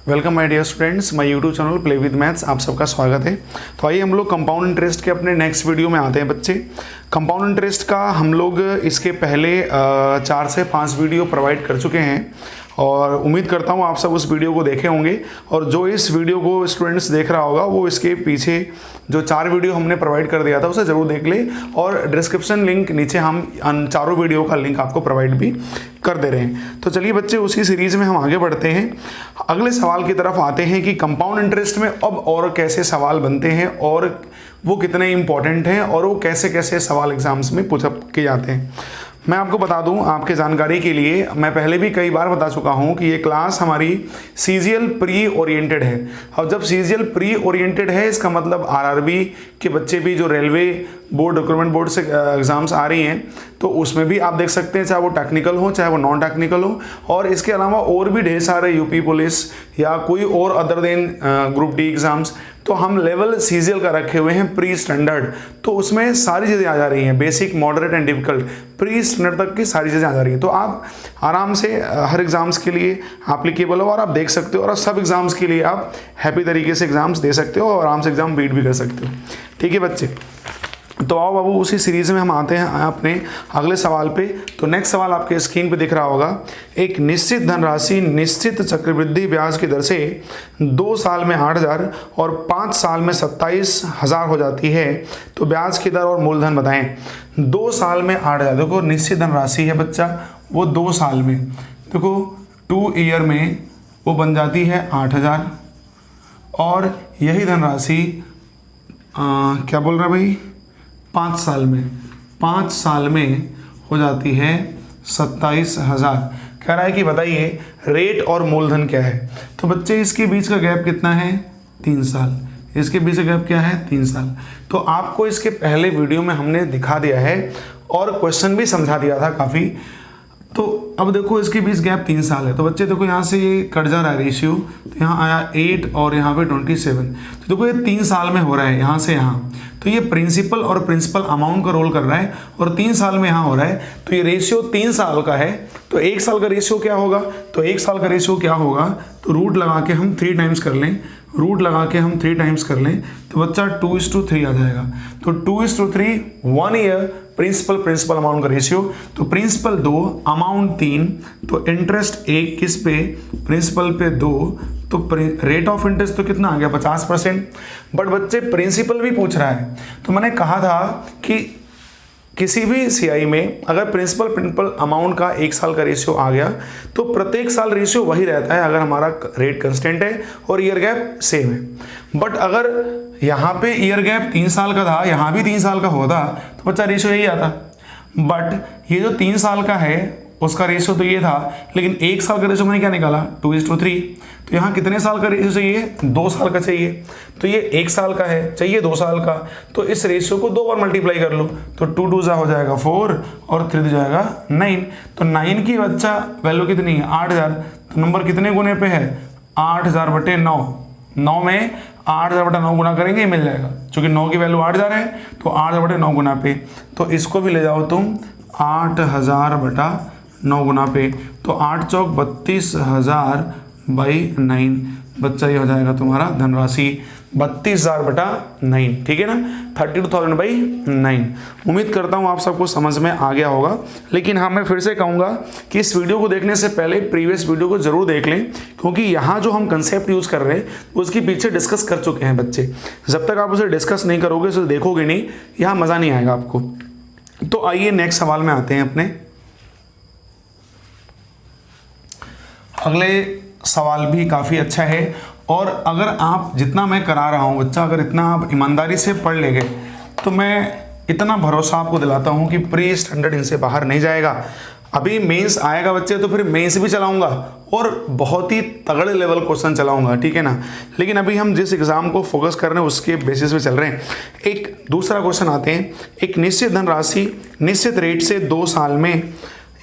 Welcome my dear students, my YouTube channel play with maths आप सबका स्वागत है। तो आइए हम लोग कंपाउंड इंटरेस्ट के अपने नेक्स्ट वीडियो में आते हैं बच्चे। कंपाउंड इंटरेस्ट का हम लोग इसके पहले 4 से 5 वीडियो प्रोवाइड कर चुके हैं और उम्मीद करता हूँ आप सब उस वीडियो को देखे होंगे। और जो इस वीडियो को स्टूडेंट्स देख रहा होगा वो इसके पीछे जो 4 वीडियो हमने प्रोवाइड कर दिया था उसे ज़रूर देख ले, और डिस्क्रिप्शन लिंक नीचे हम उन चारों वीडियो का लिंक आपको प्रोवाइड भी कर दे रहे हैं। तो चलिए बच्चे, उसी सीरीज़ में हम आगे बढ़ते हैं, अगले सवाल की तरफ आते हैं कि कंपाउंड इंटरेस्ट में अब और कैसे सवाल बनते हैं और वो कितने इंपॉर्टेंट हैं और वो कैसे कैसे सवाल एग्जाम्स में पूछ किए जाते हैं। मैं आपको बता दूं आपके जानकारी के लिए, मैं पहले भी कई बार बता चुका हूं कि ये क्लास हमारी सीजीएल प्री ओरिएंटेड है। और जब सीजीएल प्री ओरिएंटेड है इसका मतलब आरआरबी के बच्चे भी जो रेलवे बोर्ड रिक्रूटमेंट बोर्ड से एग्जाम्स आ रही हैं तो उसमें भी आप देख सकते हैं, चाहे वो टेक्निकल हो चाहे वो नॉन टेक्निकल हो। और इसके अलावा और भी ढेर सारे यूपी पुलिस या कोई और other than group D exams, तो हम लेवल सीजीएल का रखे हुए हैं प्री स्टैंडर्ड। तो उसमें सारी चीज़ें आ जा रही हैं, basic moderate and difficult pre standard तक की सारी चीज़ें आ जा रही हैं। तो आप आराम से हर एग्ज़ाम्स के लिए एप्लीकेबल हो और आप देख सकते हो, और सब एग्ज़ाम्स के लिए आप हैप्पी तरीके से एग्ज़ाम्स दे सकते हो और आराम से एग्ज़ाम बीट भी कर सकते हो। ठीक है बच्चे, तो आओ बाबू उसी सीरीज़ में हम आते हैं अपने अगले सवाल पे। तो नेक्स्ट सवाल आपके स्क्रीन पे दिख रहा होगा, एक निश्चित धनराशि निश्चित चक्रवृद्धि ब्याज की दर से 2 साल में 8,000 और 5 साल में 27,000 हो जाती है, तो ब्याज की दर और मूलधन बताएं। 2 साल में 8,000, देखो निश्चित धनराशि है बच्चा, वो 2 साल में, देखो 2 ईयर में वो बन जाती है 8,000, और यही धनराशि क्या बोल रहा भाई 5 साल में हो जाती है 27,000। कह रहा है कि बताइए रेट और मूलधन क्या है। तो बच्चे इसके बीच का गैप कितना है, 3 साल। इसके बीच का गैप क्या है, 3 साल। तो आपको इसके पहले वीडियो में हमने दिखा दिया है और क्वेश्चन भी समझा दिया था काफ़ी। तो अब देखो इसके बीच गैप 3 साल है, तो बच्चे देखो यहाँ से ये कट जा रहा है रेशियो, तो यहाँ आया 8 और यहाँ पे 27। तो देखो ये 3 साल में हो रहा है यहाँ से यहाँ, तो ये प्रिंसिपल और प्रिंसिपल अमाउंट का रोल कर रहा है और 3 साल में यहाँ हो रहा है। तो ये रेशियो 3 साल का है, तो 1 साल का रेशियो क्या होगा, तो 1 साल का रेशियो क्या होगा, तो रूट लगा के हम 3 टाइम्स कर लें, रूट लगा के हम 3 टाइम्स कर लें, तो बच्चा 2:3 आ जाएगा। तो 2:3 1 ईयर प्रिंसिपल अमाउंट का रेशियो, तो प्रिंसिपल 2 अमाउंट 3, तो इंटरेस्ट 1 किस पे, प्रिंसिपल पे 2, तो रेट ऑफ इंटरेस्ट तो कितना आ गया 50%। बट बच्चे प्रिंसिपल भी पूछ रहा है, तो मैंने कहा था कि किसी भी सीआई में अगर प्रिंसिपल अमाउंट का 1 साल का रेशियो आ गया तो प्रत्येक साल रेशियो वही रहता है अगर हमारा रेट कंस्टेंट है और ईयर गैप सेम है। बट अगर यहाँ पे ईयर गैप 3 साल का था, यहाँ भी 3 साल का होता तो बच्चा रेशियो यही आता। बट ये जो 3 साल का है उसका रेशियो तो ये था, लेकिन 1 साल का रेशियो मैंने क्या निकाला 2:3। तो यहाँ कितने साल का रेशियो चाहिए, 2 साल का चाहिए। तो ये 1 साल का है, चाहिए 2 साल का, तो इस रेशियो को 2 बार मल्टीप्लाई कर लो, तो 2 2 हो जाएगा 4 और 3 हो जाएगा 9। तो 9 की बच्चा वैल्यू कितनी है 8,000। तो नंबर कितने गुने पे है 8,000/9। 9 में 8,000/9 गुना करेंगे मिल जाएगा, क्योंकि 9 की वैल्यू 8,000 है तो 8,000/9 गुना पे। तो इसको भी ले जाओ तुम 8,000/9 गुना पे, तो 8 चौक 32,000/9। बच्चा ये हो जाएगा तुम्हारा धनराशि 32,000/9। ठीक है ना, 32,000/9। उम्मीद करता हूँ आप सबको समझ में आ गया होगा। लेकिन हाँ, मैं फिर से कहूँगा कि इस वीडियो को देखने से पहले प्रीवियस वीडियो को जरूर देख लें, क्योंकि यहाँ जो हम कंसेप्ट यूज़ कर रहे हैं उसके पीछे डिस्कस कर चुके हैं बच्चे। जब तक आप उसे डिस्कस नहीं करोगे, उसे देखोगे नहीं, यहाँ मज़ा नहीं आएगा आपको। तो आइए नेक्स्ट सवाल में आते हैं अपने। अगले सवाल भी काफ़ी अच्छा है, और अगर आप जितना मैं करा रहा हूँ बच्चा, अगर इतना आप ईमानदारी से पढ़ लेंगे तो मैं इतना भरोसा आपको दिलाता हूँ कि प्री स्टैंडर्ड इनसे बाहर नहीं जाएगा। अभी मेंस आएगा बच्चे, तो फिर मेंस भी चलाऊंगा और बहुत ही तगड़े लेवल क्वेश्चन चलाऊंगा, ठीक है ना। लेकिन अभी हम जिस एग्जाम को फोकस कर रहे हैं उसके बेसिस पे चल रहे हैं। एक दूसरा क्वेश्चन आते हैं, एक निश्चित धनराशि निश्चित रेट से 2 साल में,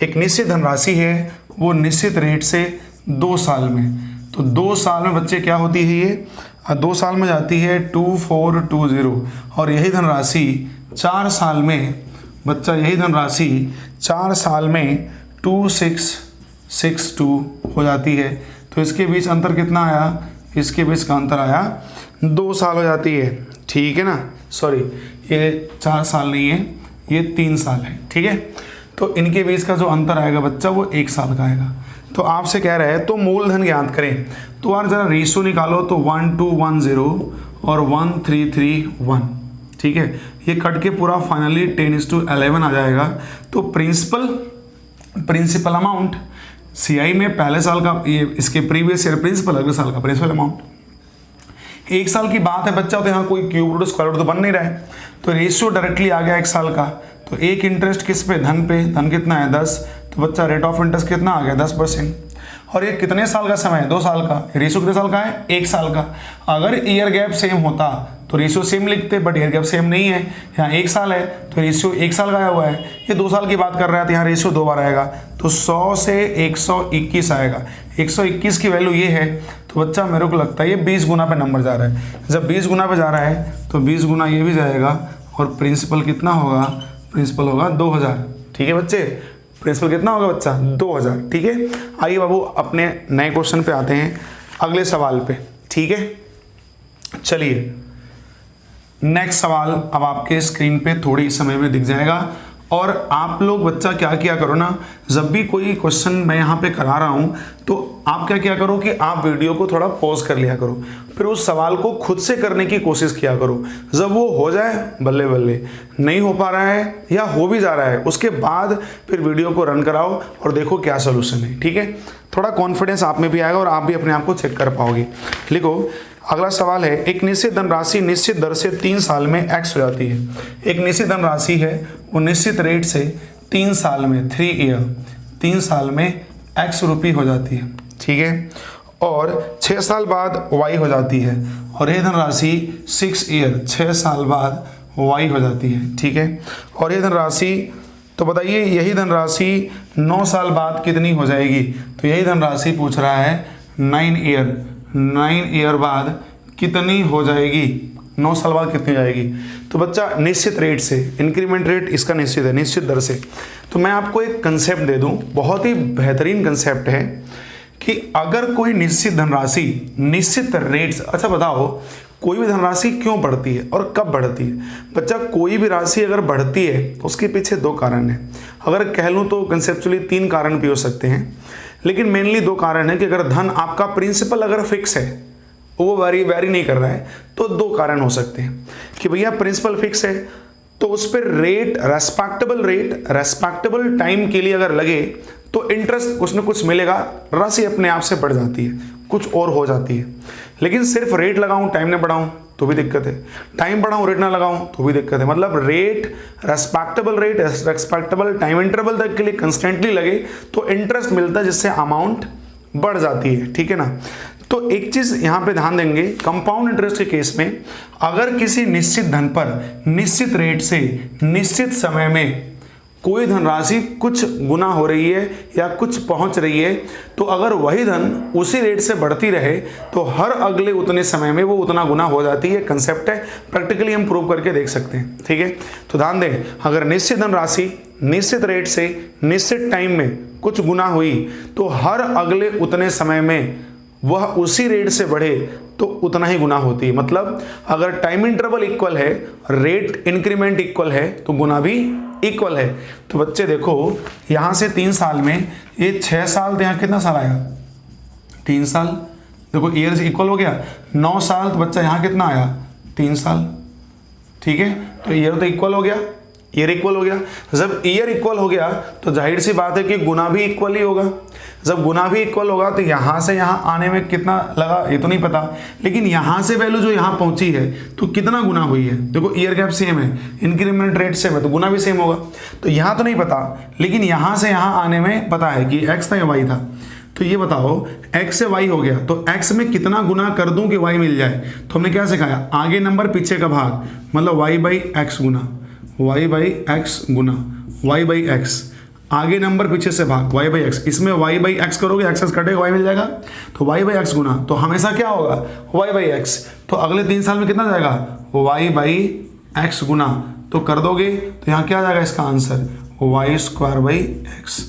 एक निश्चित धनराशि है वो निश्चित रेट से 2 साल में, तो 2 साल में बच्चे क्या होती है ये 2 साल में जाती है 2420, और यही धनराशि 4 साल में बच्चा, यही धनराशि 4 साल में 2662 हो जाती है। तो इसके बीच अंतर कितना आया, इसके बीच का अंतर आया 2 साल हो जाती है, ठीक है ना। सॉरी, ये 4 साल नहीं है, ये 3 साल है, ठीक है। तो इनके बीच का जो अंतर आएगा बच्चा वो 1 साल का आएगा। तो आपसे कह रहा है तो मूलधन ज्ञात करें, तो यार जरा रेशो निकालो, तो 1210 और 1331, ठीक है। ये कट के पूरा फाइनली 10:11 आ जाएगा। तो प्रिंसिपल अमाउंट सीआई में पहले साल का, ये इसके प्रीवियस ईयर प्रिंसिपल, अगले साल का प्रिंसिपल अमाउंट। 1 साल की बात है बच्चा, तो यहाँ कोई क्यूब रूट स्क्वायर रूट तो बन नहीं रहा है, तो रेशियो डायरेक्टली आ गया 1 साल का। तो एक इंटरेस्ट किस पे, धन पे, धन कितना है 10, तो बच्चा रेट ऑफ इंटरेस्ट कितना आ गया 10%। और ये कितने साल का समय है, 2 साल का। रेशियो कितने साल का है, 1 साल का। अगर ईयर गैप सेम होता तो रेशियो सेम लिखते, बट ईयर गैप सेम नहीं है, यहाँ 1 साल है तो रेशियो 1 साल का आया हुआ है। ये 2 साल की बात कर रहा है तो यहाँ रेशियो 2 बार आएगा, तो 100 से 121 आएगा। 121 की वैल्यू ये है, तो बच्चा मेरे को लगता है ये 20 गुना पे नंबर जा रहा है। जब 20 गुना पे जा रहा है तो 20 गुना ये भी जाएगा, और प्रिंसिपल कितना होगा, प्रिंसिपल होगा 2000, ठीक है बच्चे। प्रिंसिपल कितना होगा बच्चा, 2000, ठीक है। आइए बाबू अपने नए क्वेश्चन पे आते हैं, अगले सवाल पे, ठीक है। चलिए नेक्स्ट सवाल अब आपके स्क्रीन पे थोड़ी समय में दिख जाएगा। और आप लोग बच्चा क्या किया करो ना, जब भी कोई क्वेश्चन मैं यहाँ पे करा रहा हूँ तो आप क्या किया करो कि आप वीडियो को थोड़ा पॉज कर लिया करो, फिर उस सवाल को खुद से करने की कोशिश किया करो। जब वो हो जाए बल्ले बल्ले, नहीं हो पा रहा है या हो भी जा रहा है उसके बाद फिर वीडियो को रन कराओ और देखो क्या सोल्यूशन है, ठीक है। थोड़ा कॉन्फिडेंस आप में भी आएगा और आप भी अपने आप को चेक कर पाओगे। लिखो, अगला सवाल है, एक निश्चित धनराशि निश्चित दर से 3 साल में x हो जाती है। एक निश्चित धनराशि है वो निश्चित रेट से 3 साल में 3 साल में x रुपये हो जाती है, ठीक है। और 6 साल बाद y हो जाती है, और ये धनराशि 6 साल बाद y हो जाती है, ठीक है। और ये धनराशि, तो बताइए यही धनराशि 9 साल बाद कितनी हो जाएगी, तो यही धनराशि पूछ रहा है 9 ईयर बाद कितनी हो जाएगी, 9 साल बाद कितनी जाएगी। तो बच्चा निश्चित रेट से, इंक्रीमेंट रेट इसका निश्चित है, निश्चित दर से। तो मैं आपको एक कंसेप्ट दे दूं, बहुत ही बेहतरीन कंसेप्ट है कि अगर कोई निश्चित धनराशि निश्चित रेट, अच्छा बताओ कोई भी धनराशि क्यों बढ़ती है और कब बढ़ती है। बच्चा कोई भी राशि अगर बढ़ती है तो उसके पीछे 2 कारण है। अगर कह लूँ तो कंसेप्चुअली 3 कारण भी हो सकते हैं, लेकिन मेनली 2 कारण है कि अगर धन आपका प्रिंसिपल अगर फिक्स है, वो वेरी नहीं कर रहा है, तो 2 कारण हो सकते हैं कि भैया प्रिंसिपल फिक्स है तो उस पर रेट रेस्पेक्टेबल टाइम के लिए अगर लगे तो इंटरेस्ट कुछ न कुछ मिलेगा, राशि अपने आप से बढ़ जाती है, कुछ और हो जाती है। लेकिन सिर्फ रेट लगाऊं टाइम न बढ़ाऊं तो भी दिक्कत है, टाइम बढ़ाऊं रेट ना लगाऊं तो भी दिक्कत है। मतलब रेस्पेक्टेबल टाइम इंटरवल तक के लिए कंस्टेंटली लगे तो इंटरेस्ट मिलता है, जिससे अमाउंट बढ़ जाती है, ठीक है ना। तो एक चीज यहां पे ध्यान देंगे, कंपाउंड इंटरेस्ट के केस में अगर किसी निश्चित धन पर निश्चित रेट से निश्चित समय में कोई धनराशि कुछ गुना हो रही है या कुछ पहुंच रही है, तो अगर वही धन उसी रेट से बढ़ती रहे तो हर अगले उतने समय में वो उतना गुना हो जाती है। कंसेप्ट है, प्रैक्टिकली हम प्रूव करके देख सकते हैं, ठीक है। तो ध्यान दें, अगर निश्चित धनराशि निश्चित रेट से निश्चित टाइम में कुछ गुना हुई तो हर अगले उतने समय में वह उसी रेट से बढ़े तो उतना ही गुना होती है। मतलब अगर टाइम इंटरवल इक्वल है, रेट इंक्रीमेंट इक्वल है, तो गुना भी इक्वल है। तो बच्चे देखो यहां से 3 साल में ये 6 साल, तो यहाँ कितना साल आया 3 साल, देखो ईयर से इक्वल हो गया। 9 साल, तो बच्चा यहाँ कितना आया 3 साल, ठीक है। तो ईयर तो इक्वल हो गया, ईयर इक्वल हो गया। जब ईयर इक्वल हो गया तो जाहिर सी बात है कि गुना भी इक्वल ही होगा। जब गुना भी इक्वल होगा तो यहाँ से यहाँ आने में कितना लगा ये तो नहीं पता, लेकिन यहाँ से वैल्यू जो यहाँ पहुँची है तो कितना गुना हुई है। देखो ईयर गैप सेम है, इंक्रीमेंट रेट सेम है, तो गुना भी सेम होगा। तो यहाँ तो नहीं पता, लेकिन यहाँ से यहाँ आने में पता है कि x था या y था। तो ये बताओ x से y हो गया तो x में कितना गुना कर दूं कि y मिल जाए। तो हमने क्या सिखाया, आगे नंबर पीछे का भाग, मतलब y/x गुना y/x गुना y/x, आगे नंबर पीछे से भाग y/x। इसमें y/x करोगे, x कटेगा, y मिल जाएगा, तो y/x गुना, तो हमेशा क्या होगा y/x। तो अगले 3 साल में कितना जाएगा y/x गुना, तो कर दोगे तो यहाँ क्या आ जाएगा इसका आंसर y² x।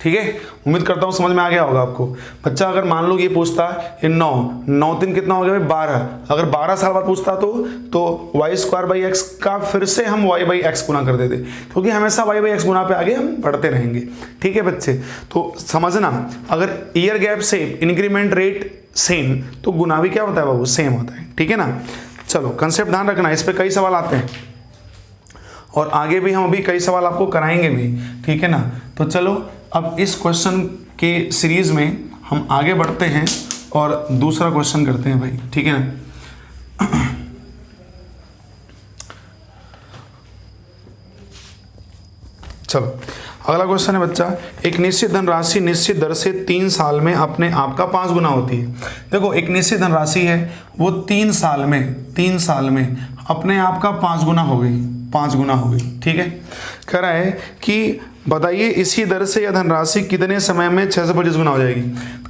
ठीक है, उम्मीद करता हूँ समझ में आ गया होगा आपको। बच्चा अगर मान लो ये पूछता ये 9 3 कितना हो गया भाई 12, अगर 12 साल बाद पूछता तो y² x का फिर से हम y/x गुना कर देते, क्योंकि हमेशा y/x गुना पे आगे हम बढ़ते रहेंगे। ठीक है बच्चे, तो समझना अगर year gap same, increment rate same, तो गुना भी क्या होता है बाबू, सेम होता है। ठीक है ना, चलो कंसेप्ट ध्यान रखना, इस पे कई सवाल आते हैं और आगे भी हम अभी कई सवाल आपको कराएंगे भी। ठीक है ना, तो चलो अब इस क्वेश्चन के सीरीज में हम आगे बढ़ते हैं और दूसरा क्वेश्चन करते हैं भाई। ठीक है ना, चलो अगला क्वेश्चन है बच्चा, एक निश्चित धनराशि निश्चित दर से 3 साल में अपने आप का 5 गुना होती है। देखो एक निश्चित धनराशि है वो 3 साल में अपने आप का 5 गुना हो गई, 5 गुना हो गई। ठीक है, कह रहा है कि बताइए इसी दर से यह धनराशि कितने समय में 625 गुना हो जाएगी।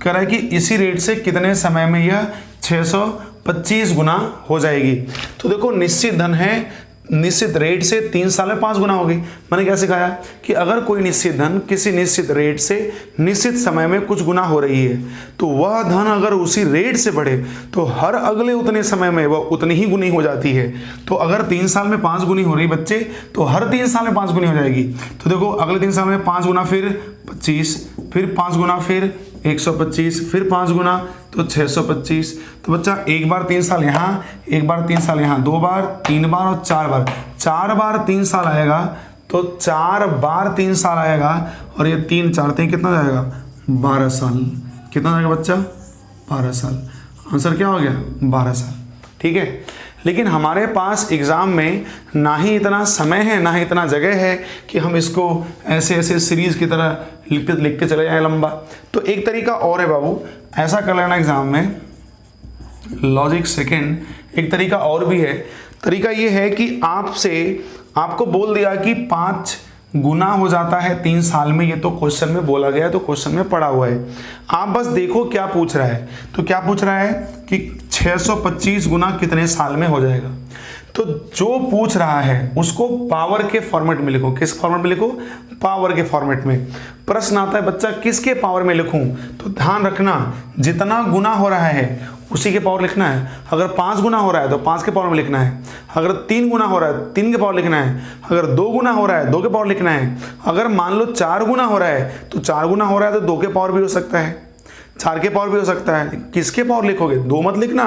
कह रहा है कि इसी रेट से कितने समय में यह 625 गुना हो जाएगी। तो देखो निश्चित धन है, निश्चित रेट से 3 साल में 5 गुना होगी। मैंने क्या सिखाया कि अगर कोई निश्चित धन किसी निश्चित रेट से निश्चित समय में कुछ गुना हो रही है, तो वह धन अगर उसी रेट से बढ़े तो हर अगले उतने समय में वह उतनी ही गुनी हो जाती है। तो अगर 3 साल में 5 गुनी हो रही बच्चे, तो हर 3 साल में 5 गुनी हो जाएगी। तो देखो अगले 3 साल में 5 गुना फिर 25, फिर 5 गुना फिर 125, फिर 5 गुना तो 625। तो बच्चा एक बार 3 साल यहाँ, एक बार 3 साल यहाँ, 2 बार 3 बार और 4 बार, 4 बार 3 साल आएगा। तो 4 बार 3 साल आएगा और ये 3 4 3 कितना जाएगा 12 साल। कितना जाएगा बच्चा 12 साल। आंसर क्या हो गया 12 साल। ठीक है, लेकिन हमारे पास एग्ज़ाम में ना ही इतना समय है ना ही इतना जगह है कि हम इसको ऐसे ऐसे सीरीज़ की तरह लिखते चले जाएं लंबा। तो एक तरीका और है बाबू, ऐसा कर लेना एग्ज़ाम में, लॉजिक सेकेंड एक तरीका और भी है। तरीका ये है कि आपको बोल दिया कि 5 गुना हो जाता है 3 साल में, ये तो क्वेश्चन में बोला गया है, तो क्वेश्चन में पढ़ा हुआ है। आप बस देखो क्या पूछ रहा है। तो क्या पूछ रहा है कि 625 गुना कितने साल में हो जाएगा। तो जो पूछ रहा है उसको पावर के फॉर्मेट में लिखो। किस फॉर्मेट में लिखो, पावर के फॉर्मेट में। प्रश्न आता है बच्चा किसके पावर में लिखूं, तो ध्यान रखना जितना गुना हो रहा है उसी के पावर लिखना है। अगर 5 गुना हो रहा है तो 5 के पावर में लिखना है, अगर 3 गुना हो रहा है 3 के पावर लिखना है, अगर 2 गुना हो रहा है 2 के पावर लिखना है, अगर मान लो 4 गुना हो रहा है तो 4 गुना हो रहा है तो 2 के पावर भी हो सकता है, 4 के पावर भी हो सकता है। किसके पावर लिखोगे, 2 मत लिखना,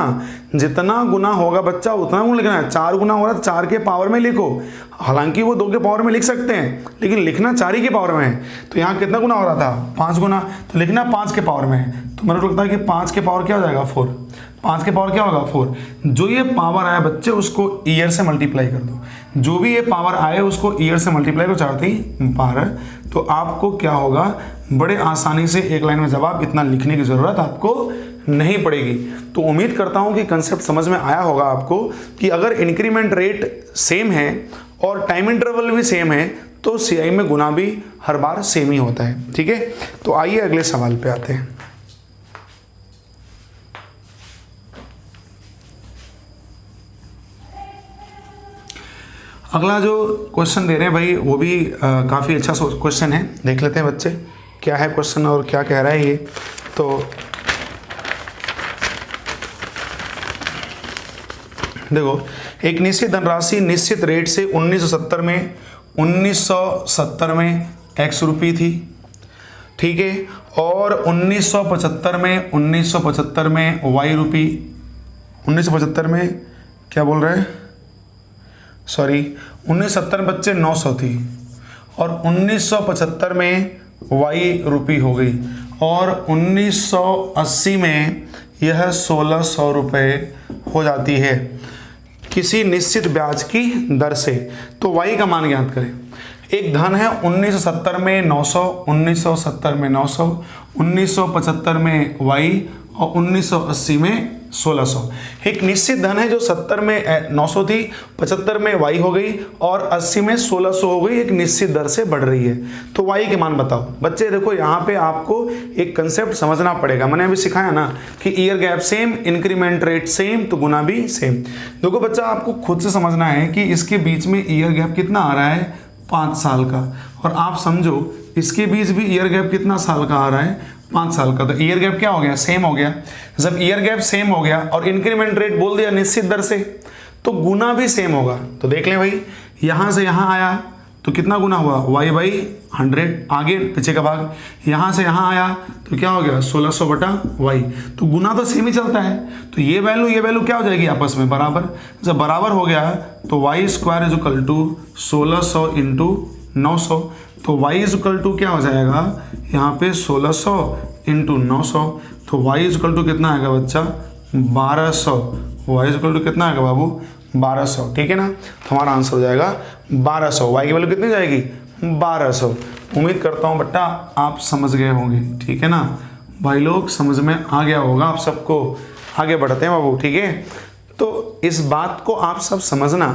जितना गुना होगा बच्चा उतना गुना लिखना है। 4 गुना हो रहा है तो 4 के पावर में लिखो, हालांकि वो 2 के पावर में लिख सकते हैं लेकिन लिखना 4 ही के पावर में है। तो यहाँ कितना गुना हो रहा था 5 गुना, तो लिखना 5 के पावर में है। तो मेरे को लगता है कि 5 के पावर क्या हो जाएगा 4, 5 के पावर क्या होगा 4। जो ये पावर आया बच्चे उसको ईयर से मल्टीप्लाई कर दो, जो भी ये पावर आए उसको ईयर से मल्टीप्लाई करो, 4 3 12। तो आपको क्या होगा, बड़े आसानी से एक लाइन में जवाब, इतना लिखने की ज़रूरत आपको नहीं पड़ेगी। तो उम्मीद करता हूँ कि कंसेप्ट समझ में आया होगा आपको कि अगर इंक्रीमेंट रेट सेम है और टाइम इंटरवल भी सेम है तो सीआई में गुना भी हर बार सेम ही होता है। ठीक है, तो आइए अगले सवाल पे आते हैं। अगला जो क्वेश्चन दे रहे हैं भाई वो भी काफ़ी अच्छा क्वेश्चन है। देख लेते हैं बच्चे क्या है क्वेश्चन और क्या कह रहा है ये। तो देखो एक निश्चित धनराशि निश्चित रेट से 1970 में x रुपये थी। ठीक है, और 1975 में y रुपये, 1975 में क्या बोल रहे हैं, सॉरी 1970 में बच्चे 900 थी और 1975 में y रुपये हो गई और 1980 में यह 1600 रुपये हो जाती है किसी निश्चित ब्याज की दर से। तो y का मान ज्ञात करें। एक धन है 1970 में 900, 1970 में 900, 1975 में y और 1980 में 1600। एक निश्चित धन है जो 70 में 900 थी, 75 में y हो गई और 80 में 1600 हो गई, एक निश्चित दर से बढ़ रही है। तो y के मान बताओ। बच्चे देखो यहाँ पे आपको एक कंसेप्ट समझना पड़ेगा। मैंने अभी सिखाया ना कि year gap same, increment rate same, तो गुना भी सेम। देखो बच्चा आपको खुद से समझना है कि इसके बीच में ईयर गैप कितना आ रहा है 5 साल का, और आप समझो इसके बीच भी ईयर गैप कितना साल का आ रहा है, 5 साल का। तो ईयर गैप क्या हो गया, सेम हो गया। जब ईयर गैप सेम हो गया और इंक्रीमेंट रेट बोल दिया निश्चित दर से, तो गुना भी सेम होगा। तो देख लें भाई, यहां से यहां आया तो कितना गुना हुआ, y/100। आगे पीछे का भाग, यहां से यहां आया तो क्या हो गया, 1600/y। तो गुना तो सेम ही चलता है। तो ये वैल्यू क्या हो जाएगी आपस में बराबर। जब बराबर हो गया तो y² = 1600 × 900। तो y = क्या हो जाएगा यहाँ पे 1600 × 900। तो y = कितना आएगा बच्चा, 1200। y = कितना आएगा बाबू, 1200। ठीक है ना, तो हमारा आंसर हो जाएगा 1200। y की वैल्यू कितनी जाएगी, 1200। उम्मीद करता हूँ बेटा आप समझ गए होंगे। ठीक है ना भाई लोग, समझ में आ गया होगा आप सबको। आगे बढ़ते हैं बाबू। ठीक है, तो इस बात को आप सब समझना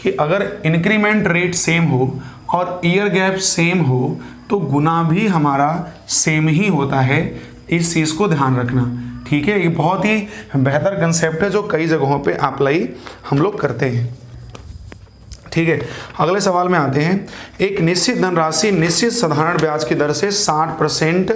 कि अगर इंक्रीमेंट रेट सेम हो और ईयर गैप सेम हो तो गुना भी हमारा सेम ही होता है। इस चीज़ को ध्यान रखना। ठीक है, ये बहुत ही बेहतर कंसेप्ट है जो कई जगहों पे अप्लाई हम लोग करते हैं। ठीक है, अगले सवाल में आते हैं। एक निश्चित धनराशि निश्चित साधारण ब्याज की दर से 60%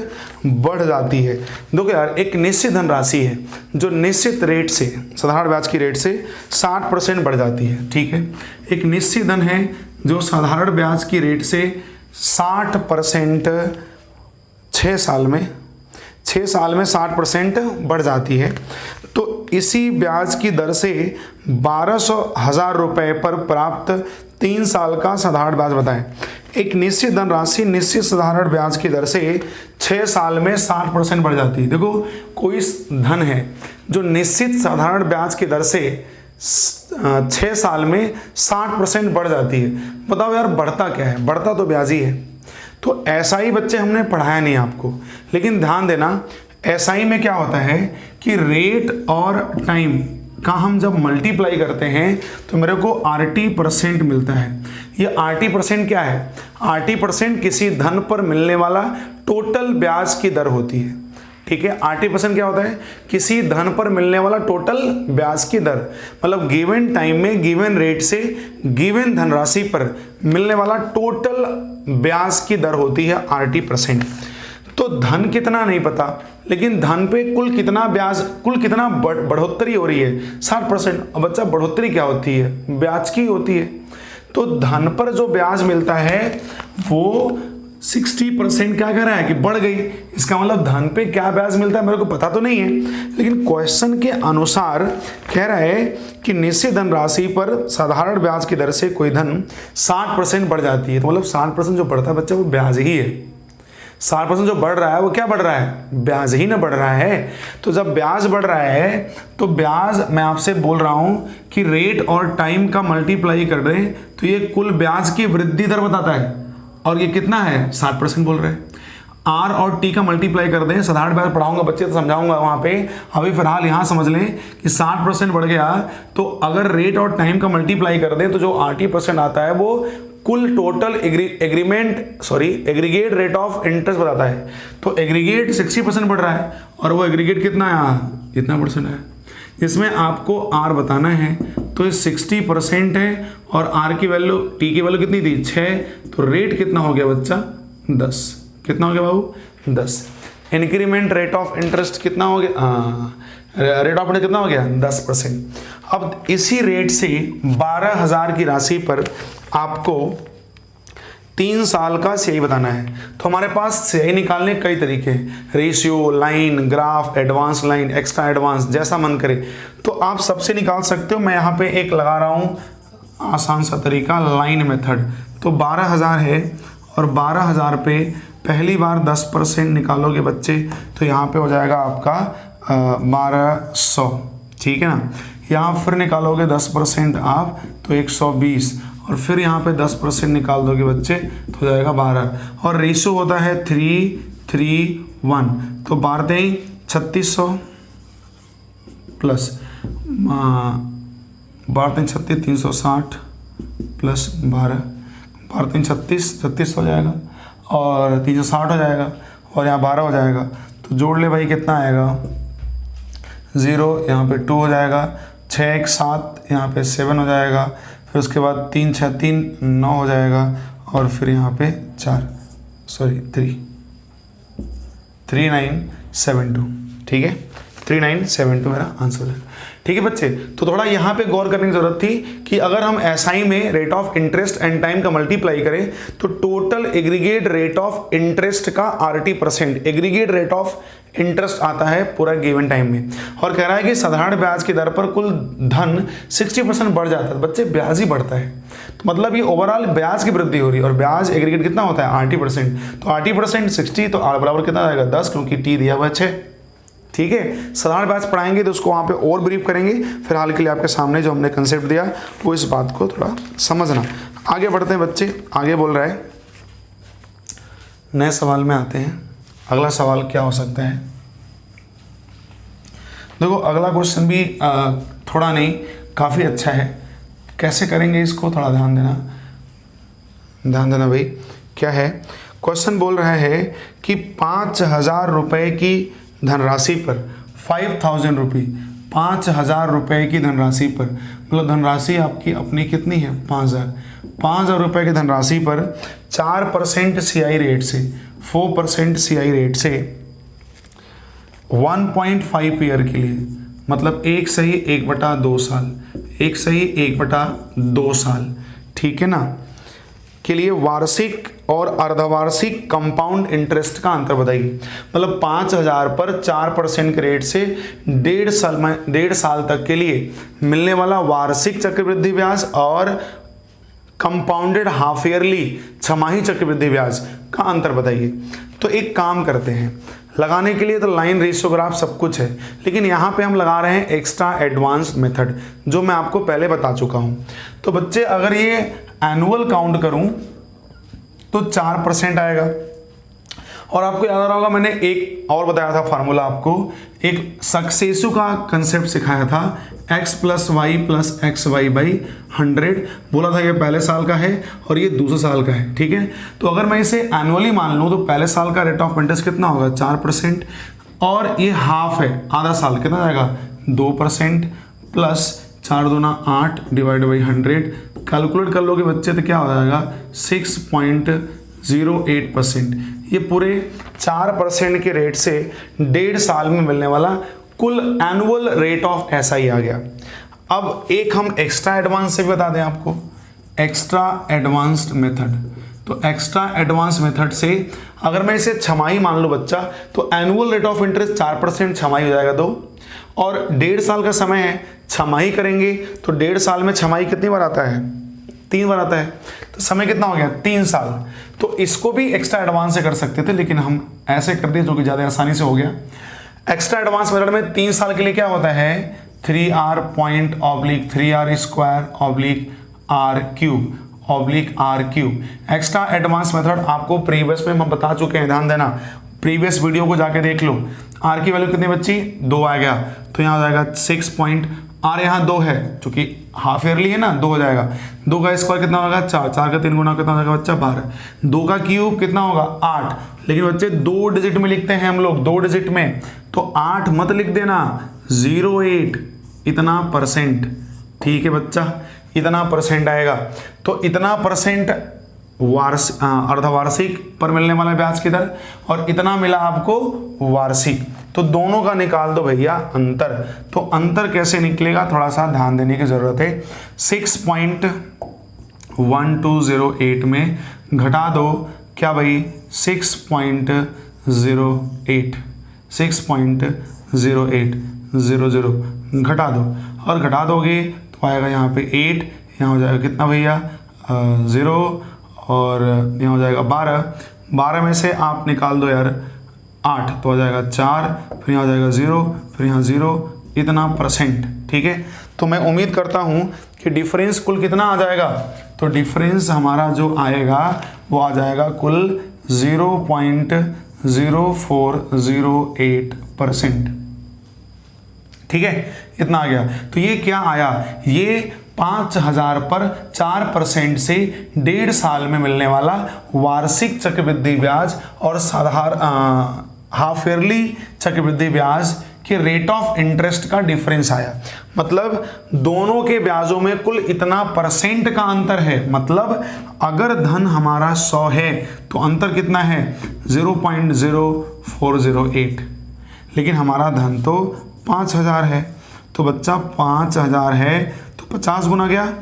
बढ़ जाती है। देखो यार, एक निश्चित धनराशि है जो निश्चित रेट से, साधारण ब्याज की रेट से 60% बढ़ जाती है। ठीक है, एक निश्चित धन है जो साधारण ब्याज की रेट से 60% 6 साल में 60% बढ़ जाती है। तो इसी ब्याज की दर से 1200,000 रुपये पर प्राप्त 3 साल का साधारण ब्याज बताएं। एक निश्चित धनराशि निश्चित साधारण ब्याज की दर से 6 साल में 60% बढ़ जाती है। देखो, कोई धन है जो निश्चित साधारण ब्याज की दर से 6 साल में 60% बढ़ जाती है। बताओ यार, बढ़ता क्या है, बढ़ता तो ब्याज ही है। तो एसआई बच्चे हमने पढ़ाया नहीं आपको, लेकिन ध्यान देना, एसआई में क्या होता है कि रेट और टाइम का हम जब मल्टीप्लाई करते हैं तो मेरे को RT% मिलता है। ये RT% क्या है, RT% किसी धन पर मिलने वाला टोटल ब्याज की दर होती है। ठीक है, RT% क्या होता है, किसी धन पर मिलने वाला टोटल ब्याज की दर, मतलब गिवन टाइम में गिवन रेट से गिवन धनराशि पर मिलने वाला टोटल ब्याज की दर होती है RT%। तो धन कितना नहीं पता, लेकिन धन पे कुल कितना ब्याज, कुल कितना बढ़ोतरी हो रही है, 60%। अब बच्चा, बढ़ोतरी क्या होती है, ब्याज की होती है। तो धन पर जो ब्याज मिलता है वो 60% क्या कह रहा है कि बढ़ गई। इसका मतलब धन पे क्या ब्याज मिलता है मेरे को पता तो नहीं है, लेकिन क्वेश्चन के अनुसार कह रहा है कि निश्चित धनराशि पर साधारण ब्याज की दर से कोई धन 60% बढ़ जाती है। तो मतलब 60% जो बढ़ता है बच्चा वो ब्याज ही है। 60% जो बढ़ रहा है वो क्या बढ़ रहा है, ब्याज ही ना बढ़ रहा है। तो जब ब्याज बढ़ रहा है तो ब्याज, मैं आपसे बोल रहा हूं कि रेट और टाइम का मल्टीप्लाई कर दें तो ये कुल ब्याज की वृद्धि दर बताता है। और ये कितना है, 60% बोल रहे हैं। R और T का मल्टीप्लाई कर दें, साधारण ब्याज पढ़ाऊंगा बच्चे तो समझाऊंगा वहाँ पे। अभी फिलहाल यहाँ समझ लें कि 60% बढ़ गया, तो अगर रेट और टाइम का मल्टीप्लाई कर दें तो जो RT% आता है वो कुल total aggregate rate of interest बताता है। तो एग्रीगेट 60% बढ़ रहा है और वो एग्रीगेट कितना है, इतना % है। इसमें आपको R बताना है, तो ये 60% है और R की वैल्यू, T की वैल्यू कितनी थी, 6। तो रेट कितना हो गया बच्चा, 10। कितना हो गया बाबू, 10। इंक्रीमेंट रेट ऑफ इंटरेस्ट कितना हो गया, रेट ऑफ इंटरेस्ट कितना हो गया, 10%। अब इसी रेट से 12,000 की राशि पर आपको 3 साल का CI बताना है। तो हमारे पास CI निकालने के कई तरीके हैं, ratio, line, graph, advance line, extra advance, जैसा मन करे तो आप सबसे निकाल सकते हो। मैं यहाँ पे एक लगा रहा हूँ आसान सा तरीका, लाइन मेथड। तो 12,000 है और 12,000 पे पहली बार 10% निकालोगे बच्चे तो यहाँ पे हो जाएगा आपका 1200। ठीक है ना, यहाँ फिर निकालोगे 10% आप तो 120 और फिर यहाँ पे 10% निकाल दोगे बच्चे तो हो जाएगा 12। और रेशियो होता है 3:3:1। तो 12 3600 प्लस 12 360 प्लस 12 36 हो जाएगा और 360 हो जाएगा और यहाँ 12 हो जाएगा। तो जोड़ ले भाई, कितना आएगा, 0 यहाँ पे 2 हो जाएगा, 6 1 7 यहाँ पे 7 हो जाएगा, फिर उसके बाद 3 6 3 9 हो जाएगा और फिर यहाँ पे 4 सॉरी 3972, ठीक है, 3972 मेरा आंसर है। ठीक है बच्चे, तो थोड़ा यहाँ पे गौर करने की जरूरत थी कि अगर हम एसआई में rate of interest and time का मल्टीप्लाई करें तो total aggregate rate of interest का 80% एग्रीगेट रेट ऑफ इंटरेस्ट आता है पूरा गिवन टाइम में, और कह रहा है कि साधारण ब्याज की दर पर कुल धन 60% बढ़ जाता है। बच्चे ब्याज ही बढ़ता है, तो मतलब ये ओवरऑल ब्याज की वृद्धि हो रही है, और ब्याज एग्रीगेट कितना होता है 80%, तो 80% 60, तो आर बराबर कितना आएगा 10, क्योंकि टी दिया हुआ 6। ठीक है, साधारण ब्याज पढ़ाएंगे तो उसको वहाँ पे और ब्रीफ करेंगे। फिलहाल के लिए आपके सामने जो हमने कंसेप्ट दिया वो इस बात को थोड़ा समझना। आगे बढ़ते हैं बच्चे, आगे बोल रहा है, नए सवाल में आते हैं। अगला सवाल क्या हो सकता है? देखो अगला क्वेश्चन भी थोड़ा नहीं काफ़ी अच्छा है। कैसे करेंगे इसको, थोड़ा ध्यान देना भाई। क्या है क्वेश्चन? बोल रहा है कि 5000 रुपये की धनराशि पर 5000 रुपये, 5000 रुपये की धनराशि पर, मतलब धनराशि आपकी अपनी कितनी है 5000 रुपये की धनराशि पर 4% CI रेट से 4% CI रेट से 1.5 ईयर के लिए, मतलब 1/1/2 साल, 1/1/2 साल, ठीक है ना, के लिए वार्षिक और अर्धवार्षिक कंपाउंड इंटरेस्ट का अंतर बताइए। मतलब 5000 पर 4% के रेट से 1.5 साल तक के लिए मिलने वाला वार्षिक चक्रवृद्धि ब्याज और कंपाउंडेड हाफ ईयरली छमाही चक्रवृद्धि ब्याज का अंतर बताइए। तो एक काम करते हैं, लगाने के लिए तो लाइन रेशियोग्राफ सब कुछ है, लेकिन यहाँ पे हम लगा रहे हैं एक्स्ट्रा एडवांस्ड मेथड, जो मैं आपको पहले बता चुका हूँ। तो बच्चे अगर ये एनुअल काउंट करूं तो 4% आएगा, और आपको याद आ रहा होगा मैंने एक और बताया था फार्मूला आपको, एक सक्सेसु का कंसेप्ट सिखाया था, x + y + xy/100, बोला था ये पहले साल का है और ये दूसरे साल का है। ठीक है, तो अगर मैं इसे एनुअली मान लूँ तो पहले साल का रेट ऑफ इंटरेस्ट कितना होगा 4%, और ये हाफ है आधा साल, कितना जाएगा 2% प्लस 4 दूना 8 /100, कैलकुलेट कर लोगे बच्चे तो क्या हो जाएगा 6.08%। ये पूरे 4% के रेट से 1.5 साल में मिलने वाला कुल एनुअल रेट ऑफ एसआई आ गया। अब एक हम एक्स्ट्रा एडवांस से भी बता दें आपको, एक्स्ट्रा एडवांस्ड मेथड। तो एक्स्ट्रा एडवांस मेथड से अगर मैं इसे छमाही मान लूँ बच्चा, तो एनुअल रेट ऑफ इंटरेस्ट 4%, छमाही हो जाएगा 2, और 1.5 साल का समय है, छमाही करेंगे तो 1.5 साल में छमाही कितनी बार आता है 3 बार आता है, तो समय कितना हो गया 3 साल। तो इसको भी एक्स्ट्रा एडवांस से कर सकते थे, लेकिन हम ऐसे कर दिए जो कि ज़्यादा आसानी से हो गया। एक्स्ट्रा एडवांस मेथड में 3 साल के लिए क्या होता है 3r.3r²/r³ एक्स्ट्रा एडवांस मेथड आपको प्रीवियस में हम बता चुके हैं, ध्यान देना, प्रीवियस वीडियो को जाके देख लो। आर की वैल्यू कितनी बच्ची 2 आ गया, तो यहाँ हो जाएगा 6 आर यहाँ 2 है, चूंकि हाफ ईयरली है ना 2 हो जाएगा, 2 का स्क्वायर कितना होगा 4, 4 का 3 गुना कितना हो जाएगा बच्चा 12, 2 का क्यूब कितना होगा 8, लेकिन बच्चे 2 डिजिट में लिखते हैं हम लोग, 2 डिजिट में, तो 8 मत लिख देना 08 इतना %, ठीक है बच्चा, इतना % आएगा। तो इतना % अर्धवार्षिक पर मिलने वाला ब्याज की दर, और इतना मिला आपको वार्षिक, तो दोनों का निकाल दो भैया अंतर। तो अंतर कैसे निकलेगा थोड़ा सा ध्यान देने की जरूरत है। 6.1208 में घटा दो क्या भाई 6.08 घटा दो, और घटा दोगे तो आएगा यहाँ पे 8, यहाँ हो जाएगा कितना भैया 0, और यहाँ हो जाएगा 12 में से आप निकाल दो यार 8, तो हो जाएगा 4, फिर यहाँ हो जाएगा 0, फिर यहाँ 0, इतना %, ठीक है। तो मैं उम्मीद करता हूँ कि डिफरेंस कुल कितना आ जाएगा, तो डिफरेंस हमारा जो आएगा वो आ जाएगा कुल 0.0408%, ठीक है, इतना आ गया। तो ये क्या आया, ये 5000 पर 4% से 1.5 साल में मिलने वाला वार्षिक चक्रवृद्धि ब्याज और साधारण हाफ ईयरली चक्रवृद्धि ब्याज कि रेट ऑफ इंटरेस्ट का डिफरेंस आया, मतलब दोनों के ब्याजों में कुल इतना परसेंट का अंतर है। मतलब अगर धन हमारा 100 है तो अंतर कितना है 0.0408, लेकिन हमारा धन तो 5000 है। तो बच्चा 5000 है तो 50 गुना गया,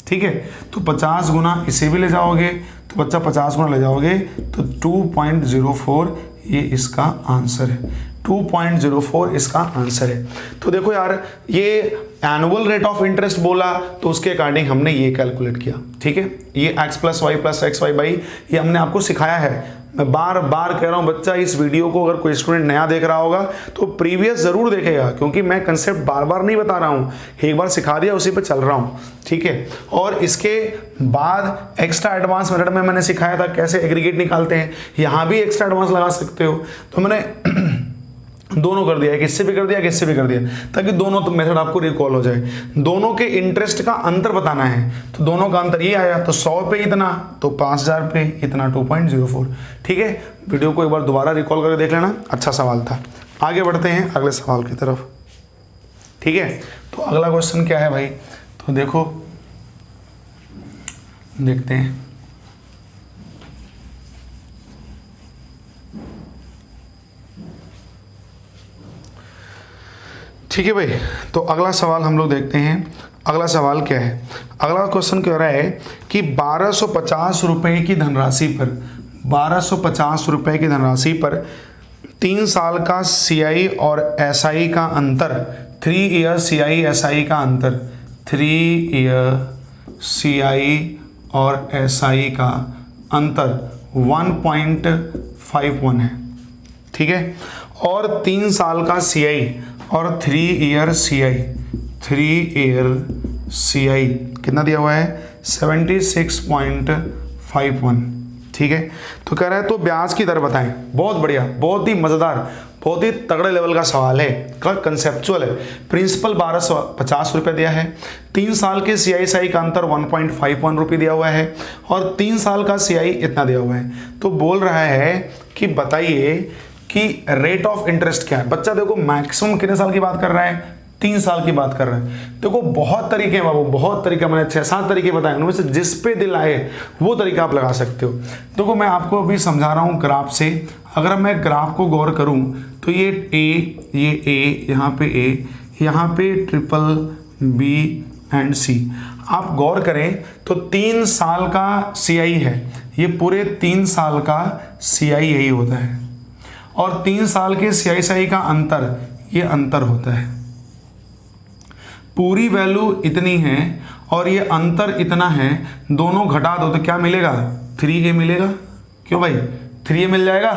ठीक है। तो 50 गुना इसे भी ले जाओगे तो बच्चा 50 गुना ले जाओगे तो 2.04 ये इसका आंसर है। 2.04 इसका आंसर है। तो देखो यार, ये एनुअल रेट ऑफ इंटरेस्ट बोला तो उसके अकॉर्डिंग हमने ये कैलकुलेट किया, ठीक है। ये x + y + xy बाई ये हमने आपको सिखाया है। मैं बार बार कह रहा हूँ बच्चा, इस वीडियो को अगर कोई स्टूडेंट नया देख रहा होगा तो प्रीवियस ज़रूर देखेगा, क्योंकि मैं कंसेप्ट बार बार नहीं बता रहा हूँ, एक बार सिखा दिया उसी पे चल रहा हूँ, ठीक है। और इसके बाद एक्स्ट्रा एडवांस मेथड में मैंने सिखाया था कैसे एग्रीगेट निकालते हैं, यहाँ भी एक्स्ट्रा एडवांस लगा सकते हो। तो मैंने दोनों कर दिया, किससे भी कर दिया, किससे भी कर दिया, ताकि दोनों तो मेथड आपको रिकॉल हो जाए। दोनों के इंटरेस्ट का अंतर बताना है, तो दोनों का अंतर ये आया, तो 100 पे इतना, तो 5000 पे इतना 2.04, ठीक है। वीडियो को एक बार दोबारा रिकॉल करके देख लेना, अच्छा सवाल था। आगे बढ़ते हैं अगले सवाल की तरफ, ठीक है। तो अगला क्वेश्चन क्या है भाई, तो देखो देखते हैं। ठीक है भाई, तो अगला सवाल हम लोग देखते हैं। अगला सवाल क्या है, अगला क्वेश्चन कह रहा है कि 1250 रुपये की धनराशि पर 1250 रुपये की धनराशि पर 3 साल का CI और SI का अंतर, 3 ईयर CI SI का अंतर, 3 ईयर CI और SI का अंतर 1.51 है, ठीक है। और 3 साल का CI और 3 ईयर CI कितना दिया हुआ है 76.51, ठीक है। तो कह रहा है तो ब्याज की दर बताएं। बहुत बढ़िया, बहुत ही मज़ेदार, बहुत ही तगड़े लेवल का सवाल है, कंसेप्चुअल है। प्रिंसिपल 1250 रुपये दिया है, 3 साल के CI SI का अंतर 1.51 रुपये दिया हुआ है, और 3 साल का CI इतना दिया हुआ है। तो बोल रहा है कि बताइए कि रेट ऑफ इंटरेस्ट क्या है। बच्चा देखो मैक्सिमम कितने साल की बात कर रहा है, 3 साल की बात कर रहा है। देखो बहुत तरीके हैं बाबू, बहुत तरीके, मैंने 6-7 तरीके बताए, उनमें से जिस पे दिल आए वो तरीका आप लगा सकते हो। देखो मैं आपको अभी समझा रहा हूँ ग्राफ से। अगर मैं ग्राफ को गौर करूँ तो ये A, यहाँ पे A, यहाँ पे BBB एंड C। आप गौर करें तो 3 साल का CI है, ये पूरे 3 साल का CI यही होता है, और 3 साल के CI SI का अंतर ये अंतर होता है। पूरी वैल्यू इतनी है और ये अंतर इतना है, दोनों घटा दो तो क्या मिलेगा 3A मिलेगा। क्यों भाई 3A मिल जाएगा,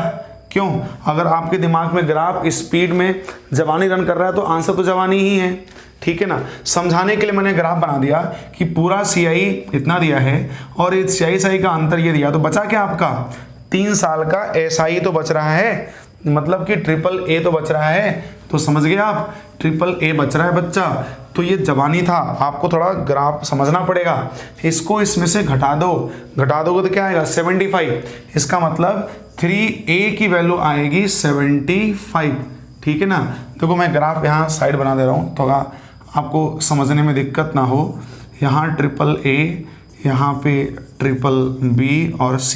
क्यों? अगर आपके दिमाग में ग्राफ स्पीड में जवानी रन कर रहा है तो आंसर तो जवानी ही है, ठीक है ना। समझाने के लिए मैंने ग्राफ बना दिया कि पूरा CI इतना दिया है और इस CI SI का अंतर ये दिया, तो बचा क्या आपका 3 साल का SI तो बच रहा है, मतलब कि AAA तो बच रहा है। तो समझ गए आप, AAA बच रहा है बच्चा। तो ये जवानी था, आपको थोड़ा ग्राफ समझना पड़ेगा। इसको इसमें से घटा दोगे तो क्या आएगा 75। इसका मतलब 3A की वैल्यू आएगी 75, ठीक है ना। देखो मैं ग्राफ यहाँ साइड बना दे रहा हूँ थोड़ा आपको समझने में दिक्कत ना हो। यहाँ AAA, यहाँ पे BBB और C।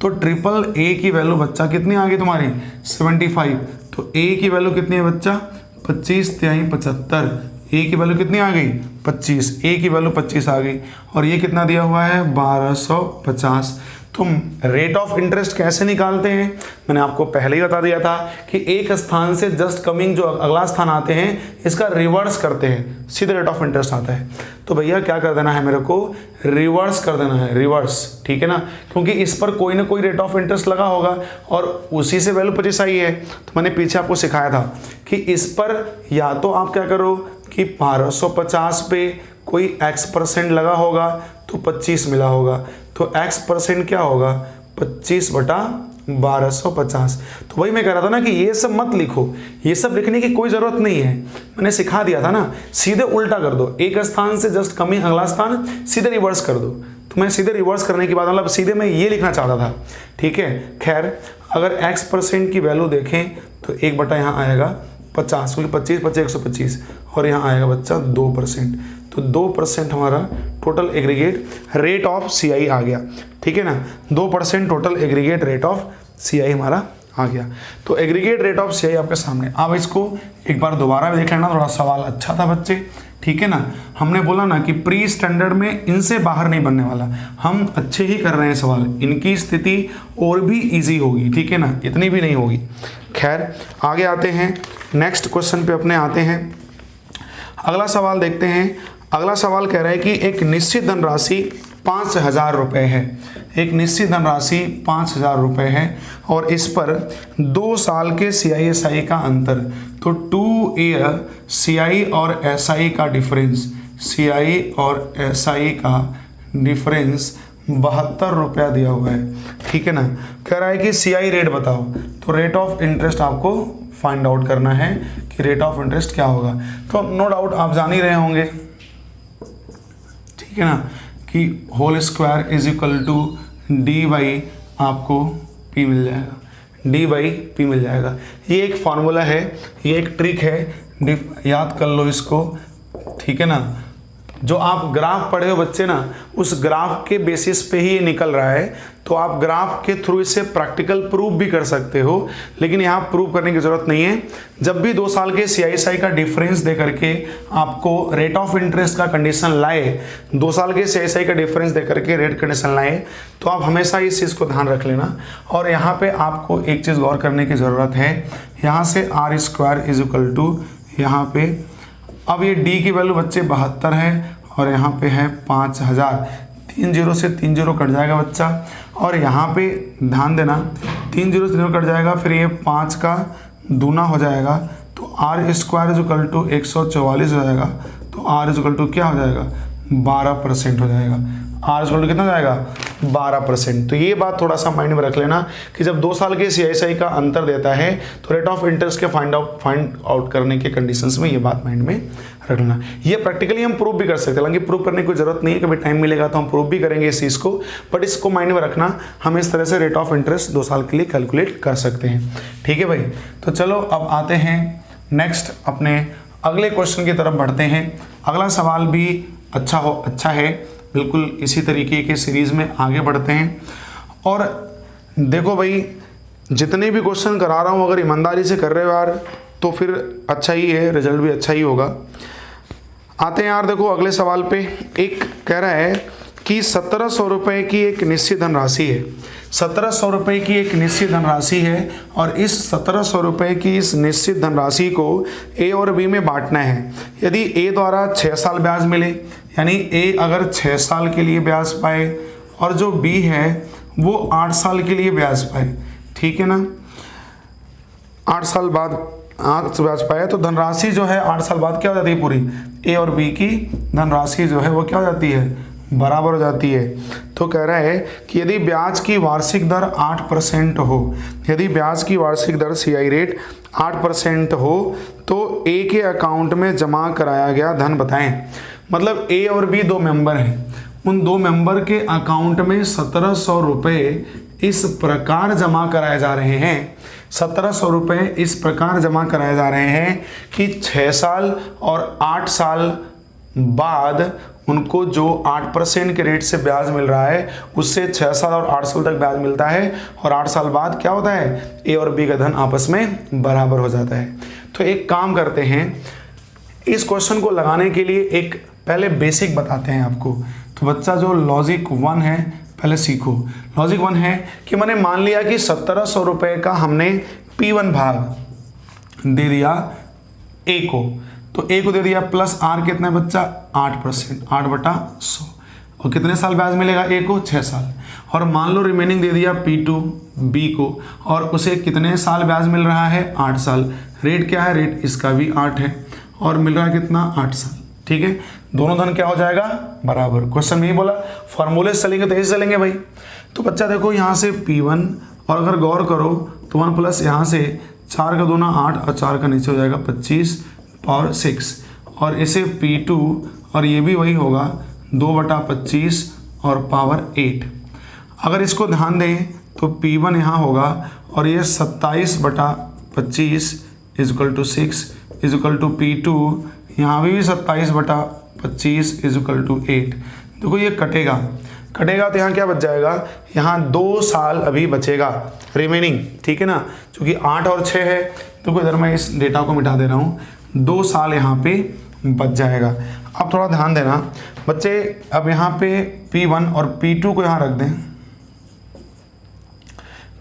तो AAA की वैल्यू बच्चा कितनी आ गई तुम्हारी 75। तो A की वैल्यू कितनी है बच्चा 25 तिहाई 75। A की वैल्यू कितनी आ गई 25, A की वैल्यू 25 आ गई, और ये कितना दिया हुआ है 1250। तो रेट ऑफ इंटरेस्ट कैसे निकालते हैं, मैंने आपको पहले ही बता दिया था कि एक स्थान से जस्ट कमिंग जो अगला स्थान आते हैं इसका रिवर्स करते हैं, सीधे रेट ऑफ इंटरेस्ट आता है। तो भैया क्या कर देना है, मेरे को रिवर्स कर देना है, रिवर्स, ठीक है ना, क्योंकि इस पर कोई ना कोई रेट ऑफ इंटरेस्ट लगा होगा और उसी से वैल्यू 25 आई है। तो मैंने पीछे आपको सिखाया था कि इस पर या तो आप क्या करो कि 1250 पे कोई x% लगा होगा तो 25 मिला होगा, तो x% क्या होगा 25/1250। तो वही मैं कह रहा था ना कि ये सब मत लिखो, ये सब लिखने की कोई ज़रूरत नहीं है, मैंने सिखा दिया था ना। सीधे उल्टा कर दो, एक स्थान से जस्ट कमिंग अगला स्थान सीधे रिवर्स कर दो। तो मैं सीधे रिवर्स करने की बात मतलब सीधे मैं ये लिखना चाहता था, ठीक है। खैर अगर x% की वैल्यू देखें तो 1 यहाँ आएगा 50, क्योंकि 25 25 125 और यहाँ आएगा बच्चा 2%। तो 2% हमारा total aggregate rate of CI आ गया, ठीक है ना। 2% total aggregate rate of CI हमारा आ गया। तो एग्रीगेट रेट ऑफ CI आपके सामने। अब इसको एक बार दोबारा भी देख लेना, थोड़ा सवाल अच्छा था बच्चे, ठीक है ना। हमने बोला ना कि प्री स्टैंडर्ड में इनसे बाहर नहीं बनने वाला, हम अच्छे ही कर रहे हैं सवाल, इनकी स्थिति और भी इजी होगी, ठीक है ना, इतनी भी नहीं होगी। खैर आगे आते हैं, नेक्स्ट क्वेश्चन पे अपने आते हैं। अगला सवाल देखते हैं। अगला सवाल कह रहा है कि एक निश्चित धनराशि 5,000 रुपये है, एक निश्चित धनराशि 5,000 रुपये है और इस पर 2 साल के CI/SI का अंतर, तो 2 ईयर CI और SI का डिफरेंस, CI और SI का डिफरेंस 72 रुपया दिया हुआ है, ठीक है ना। कह रहा है कि CI रेट बताओ, तो रेट ऑफ इंटरेस्ट आपको फाइंड आउट करना है कि रेट ऑफ इंटरेस्ट क्या होगा। तो नो डाउट आप जान ही रहे होंगे, ठीक है ना, कि whole square is equal to D by आपको P मिल जाएगा, डी बाई P मिल जाएगा। ये एक फार्मूला है, ये एक ट्रिक है, याद कर लो इसको, ठीक है ना। जो आप ग्राफ पढ़े हो बच्चे ना, उस ग्राफ के बेसिस पे ही ये निकल रहा है, तो आप ग्राफ के थ्रू इसे प्रैक्टिकल प्रूफ भी कर सकते हो, लेकिन यहाँ प्रूफ करने की ज़रूरत नहीं है। जब भी 2 साल के CI/SI का डिफरेंस दे करके आपको रेट ऑफ इंटरेस्ट का कंडीशन लाए, 2 साल के CI/SI का डिफरेंस दे करके रेट कंडीशन लाए, तो आप हमेशा इस चीज़ को ध्यान रख लेना। और यहाँ पर आपको एक चीज़ गौर करने की ज़रूरत है, यहाँ से R² इज इक्वल टू यहाँ पे, अब ये D की वैल्यू बच्चे 72 है और यहाँ पे है 5,000, 3 0 से 3 0 कट जाएगा बच्चा, और यहाँ पे ध्यान देना 3 0 से 3 0 कट जाएगा, फिर ये 5 का दूना हो जाएगा, तो R² इज इक्वल टू 144 हो जाएगा, तो R इज इक्वल टू क्या हो जाएगा 12% हो जाएगा। R इज इक्वल टू कितना हो जाएगा 12%। तो ये बात थोड़ा सा माइंड में रख लेना कि जब 2 साल के CI/SI का अंतर देता है तो रेट ऑफ इंटरेस्ट के फाइंड आउट करने के कंडीशंस में ये बात माइंड में रख लेना। ये प्रैक्टिकली हम प्रूफ भी कर सकते हैं, हालांकि प्रूफ करने की जरूरत नहीं है, कभी टाइम मिलेगा तो हम प्रूफ भी करेंगे इस चीज़ को, बट इसको माइंड में रखना, हम इस तरह से रेट ऑफ इंटरेस्ट 2 साल के लिए कैलकुलेट कर सकते हैं, ठीक है भाई। तो चलो अब आते हैं नेक्स्ट अपने अगले क्वेश्चन की तरफ बढ़ते हैं। अगला सवाल भी अच्छा है, बिल्कुल इसी तरीके के सीरीज़ में आगे बढ़ते हैं। और देखो भाई, जितने भी क्वेश्चन करा रहा हूँ अगर ईमानदारी से कर रहे हो यार तो फिर अच्छा ही है, रिजल्ट भी अच्छा ही होगा। आते हैं यार, देखो अगले सवाल पे। एक कह रहा है कि 1700 रुपये की एक निश्चित धनराशि है, 1700 रुपये की एक निश्चित धनराशि है और इस 1700 रुपये की इस निश्चित धनराशि को A और B में बांटना है। यदि A द्वारा 6 साल ब्याज मिले, यानी A अगर 6 साल के लिए ब्याज पाए और जो B है वो 8 साल के लिए ब्याज पाए, ठीक है ना, 8 साल बाद 8 ब्याज पाए, तो धनराशि जो है 8 साल बाद क्या हो जाती है, पूरी A और B की धनराशि जो है वो क्या हो जाती है, बराबर हो जाती है। तो कह रहा है कि यदि ब्याज की वार्षिक दर 8% हो, यदि ब्याज की वार्षिक दर CI रेट 8% हो तो A के अकाउंट में जमा कराया गया धन बताएं। मतलब A और B 2 मेंबर हैं, उन 2 मेंबर के अकाउंट में 1700 रुपये इस प्रकार जमा कराए जा रहे हैं, 1700 रुपये इस प्रकार जमा कराए जा रहे हैं कि 6 साल और 8 साल बाद उनको जो 8% के रेट से ब्याज मिल रहा है उससे 6 साल और 8 साल तक ब्याज मिलता है, और 8 साल बाद क्या होता है, A और B का धन आपस में बराबर हो जाता है। तो एक काम करते हैं, इस क्वेश्चन को लगाने के लिए एक पहले बेसिक बताते हैं आपको। तो बच्चा जो लॉजिक 1 है पहले सीखो। लॉजिक 1 है कि मैंने मान लिया कि 1700 रुपये का हमने P1 भाग दे दिया A को, तो A को दे दिया प्लस R कितना है बच्चा 8%, 8/100, और कितने साल ब्याज मिलेगा A को, 6 साल। और मान लो रिमेनिंग दे दिया P2 B को, और उसे कितने साल ब्याज मिल रहा है, 8 साल। रेट क्या है, रेट इसका भी 8 है और मिल रहा है कितना, 8 साल, ठीक है। दोनों धन क्या हो जाएगा, बराबर। क्वेश्चन में ही बोला फॉर्मूले से चलेंगे तो ऐसे चलेंगे भाई। तो बच्चा देखो यहाँ से P1, और अगर गौर करो तो 1 प्लस यहाँ से 4 का दूना 8 और 4 का नीचे हो जाएगा 25 पावर 6, और इसे P2 और ये भी वही होगा 2/25 और पावर 8। अगर इसको ध्यान दें तो P1 यहाँ होगा और ये 27/25 is equal to 6 is equal to P2, यहाँ भी 27/25 इजकल टू 8। देखो ये कटेगा तो यहाँ क्या बच जाएगा, यहाँ 2 साल अभी बचेगा रिमेनिंग, ठीक है ना, क्योंकि 8 और 6 है। देखो इधर मैं इस डेटा को मिटा दे रहा हूँ, 2 साल यहाँ पे बच जाएगा। अब थोड़ा ध्यान देना बच्चे, अब यहाँ पे P1 और P2 को यहाँ रख दें,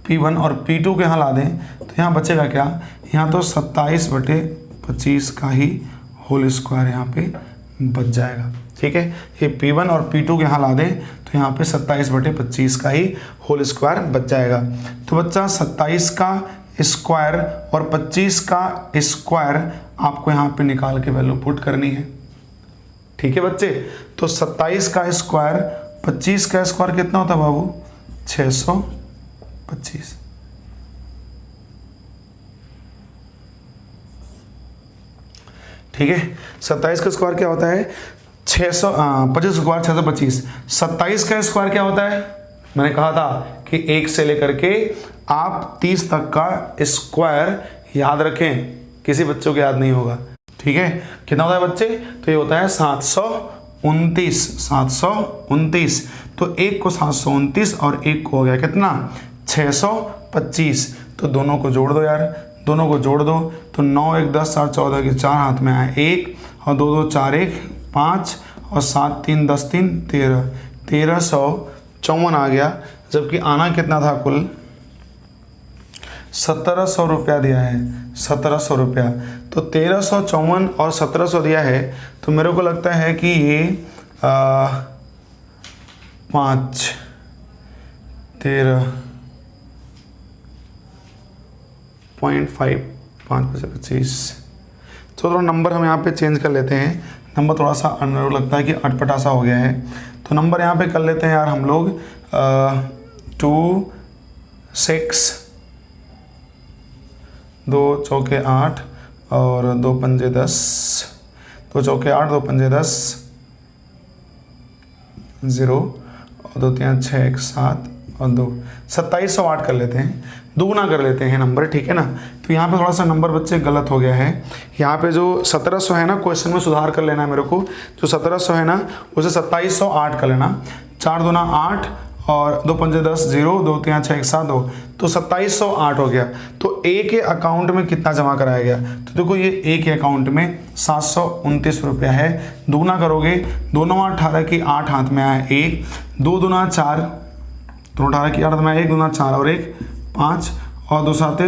P1 और P2 को यहाँ ला दें, तो यहाँ बचेगा क्या, यहाँ तो 27/25 का ही होल स्क्वायर यहाँ पे बच जाएगा, ठीक है। ये P1 और P2 को यहाँ ला दें तो यहाँ पे 27/25 का ही होल स्क्वायर बच जाएगा। तो बच्चा 27 का स्क्वायर और 25 का स्क्वायर आपको यहाँ पे निकाल के वैल्यू पुट करनी है, ठीक है बच्चे। तो 27 का स्क्वायर 25 का स्क्वायर कितना होता है बाबू, 625। ठीक है, 27 का स्क्वायर क्या होता है, 25 स्क्वायर 625। 27 का स्क्वायर क्या होता है, मैंने कहा था कि 1 से लेकर के आप 30 तक का स्क्वायर याद रखें, किसी बच्चों को याद नहीं होगा, ठीक है। कितना होता है बच्चे, तो ये होता है 729। तो 1 को 729 और 1 को हो गया कितना, 625। तो दोनों को जोड़ दो यार, दोनों को जोड़ दो, तो 9 1 10 4 14 के 4 हाथ में आए 1 और 2 2 4 1 5 और 7 3 10 3 13, 1354 आ गया। जबकि आना कितना था कुल, 1700 रुपया दिया है, 1700 रुपया। तो 1354 और 1700 दिया है, तो मेरे को लगता है कि ये 5 13.5 5/25। तो थोड़ा नंबर हम यहाँ पे चेंज कर लेते हैं, नंबर थोड़ा सा लगता है कि अटपटा सा हो गया है, तो नंबर यहाँ पे कर लेते हैं यार हम लोग 2 6 2 चौके 8 और 2 पंजे 10, 2 चौके 8 2 पंजे 10 0 और 2 3 6 1 7 और 2 2708 कर लेते हैं, दुगुना कर लेते हैं नंबर, ठीक है ना। तो यहाँ पे थोड़ा सा नंबर बच्चे गलत हो गया है, यहाँ पे जो 1700 है ना, क्वेश्चन में सुधार कर लेना है मेरे को, जो 1700 है ना उसे 2708 कर लेना, 4 दूना 8 और 2 पंजे 10 0 2 3 6 1 7 2, तो 2708 हो गया। तो ए के अकाउंट में कितना जमा कराया गया, तो देखो ये ए के अकाउंट में 729 रुपया है। दुगना करोगे, 2 9 18 की 8 हाथ में आया 1, 2 दूना 4, 2 18 की 8 हाथ में आया 1 दूना 4 और 1 5 और 2 7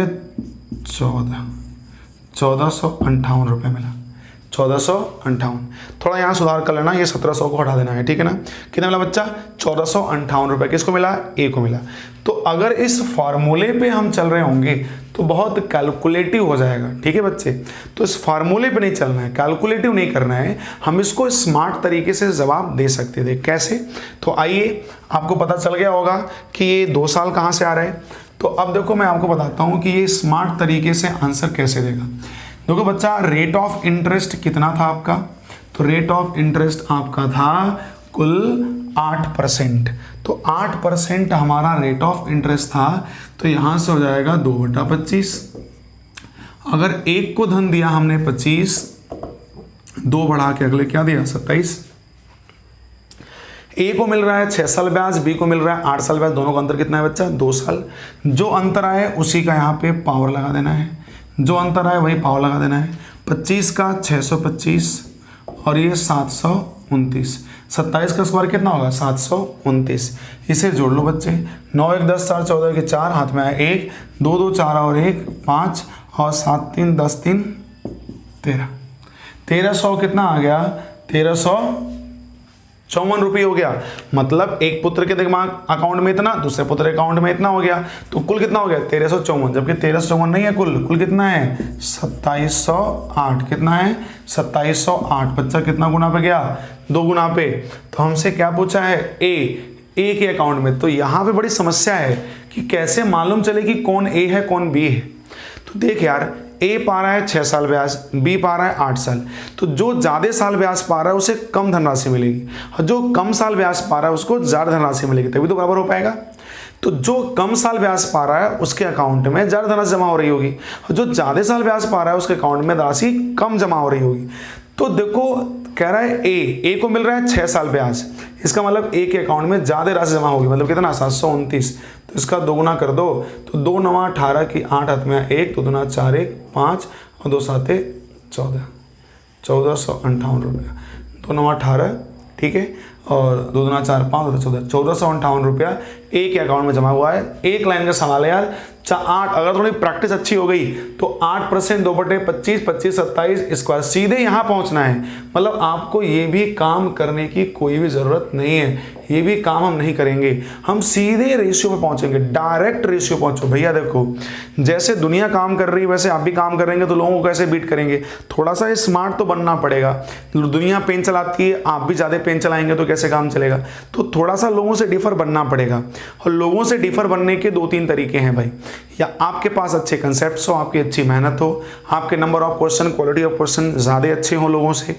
14, 1458 रुपये मिला, 1458। थोड़ा यहाँ सुधार कर लेना, ये 1700 को हटा देना है, ठीक है ना। कितना मिला बच्चा, 1458 रुपये। किसको मिला, ए को मिला। तो अगर इस फार्मूले पे हम चल रहे होंगे तो बहुत कैलकुलेटिव हो जाएगा, ठीक है बच्चे। तो इस फार्मूले पे नहीं चलना है, कैलकुलेटिव नहीं करना है, हम इसको स्मार्ट तरीके से जवाब दे सकते थे। कैसे, तो आइए आपको पता चल गया होगा कि ये 2 साल कहाँ से आ रहे हैं। तो अब देखो मैं आपको बताता हूँ कि ये स्मार्ट तरीके से आंसर कैसे देगा। देखो बच्चा, रेट ऑफ इंटरेस्ट कितना था आपका, तो रेट ऑफ इंटरेस्ट आपका था कुल 8%। तो 8% हमारा रेट ऑफ इंटरेस्ट था, तो यहाँ से हो जाएगा 2/25। अगर 1 को धन दिया हमने 25, 2 बढ़ा के अगले क्या दिया 27। ए को मिल रहा है 6 साल ब्याज, बी को मिल रहा है 8 साल ब्याज, दोनों का अंतर कितना है बच्चा, 2 साल। जो अंतर आए उसी का यहाँ पे पावर लगा देना है, जो अंतर आए वही पावर लगा देना है। 25 का 625 और ये 729। 27 का स्क्वायर कितना होगा, 729। इसे जोड़ लो बच्चे, 9 1 10 4 14 के 4 हाथ में आया 1, 2 2 4 और 1 5 और 7 3 10 3 13। 1300 कितना आ गया, 1354 रुपये हो गया। मतलब एक पुत्र के दिमाग अकाउंट में इतना, दूसरे पुत्र के अकाउंट में इतना हो गया, तो कुल कितना हो गया 1354। जबकि 1354 नहीं है, कुल कितना है 2708। कितना है 2708। बच्चा कितना गुना पे गया, 2 गुना पे। तो हमसे क्या पूछा है, ए के अकाउंट में। तो यहाँ पे बड़ी समस्या है कि कैसे मालूम चले कि कौन ए है कौन बी है। तो देख यार, ए पा रहा है 6 साल ब्याज, बी पा रहा है 8 साल। तो जो ज़्यादा साल ब्याज पा रहा है उसे कम धनराशि मिलेगी, और जो कम साल ब्याज पा रहा है उसको ज़्यादा धनराशि मिलेगी, तभी तो बराबर हो पाएगा। तो जो कम साल ब्याज पा रहा है उसके अकाउंट में ज़्यादा धनराशि जमा हो रही होगी, और जो ज़्यादा साल ब्याज पा रहा है उसके अकाउंट में राशि कम जमा हो रही होगी। तो देखो कह रहा है ए को मिल रहा है 6 साल ब्याज, इसका मतलब ए के अकाउंट में ज़्यादा राशि जमा होगी, मतलब कितना 729, तो इसका दोगुना कर दो, तो 2 9 18 की 8 हाथ में 1, 2 दूना 4 1 5 और 2 7 14, 1458 रुपया, 2 9 18, ठीक है, और 2 दूना 4 5 14, 1458 रुपया ए के अकाउंट में जमा हुआ है। एक लाइन का सवाल है यार, 8, अगर थोड़ी प्रैक्टिस अच्छी हो गई तो 8% 2/25 25 27 स्क्वायर सीधे यहाँ पहुँचना है। मतलब आपको ये भी काम करने की कोई भी ज़रूरत नहीं है, ये भी काम हम नहीं करेंगे, हम सीधे रेशियो पे पहुँचेंगे, डायरेक्ट रेशियो पहुँचो भैया। देखो जैसे दुनिया काम कर रही है वैसे आप भी काम करेंगे तो लोगों को कैसे बीट करेंगे, थोड़ा सा स्मार्ट तो बनना पड़ेगा। दुनिया पेन चलाती है, आप भी ज़्यादा पेन चलाएंगे तो कैसे काम चलेगा, तो थोड़ा सा लोगों से डिफर बनना पड़ेगा। और लोगों से डिफर बनने के 2-3 तरीके हैं भाई, या आपके पास अच्छे कंसेप्ट्स हो, आपकी अच्छी मेहनत हो, आपके number of question, quality of question ज़्यादा अच्छे हो लोगों से,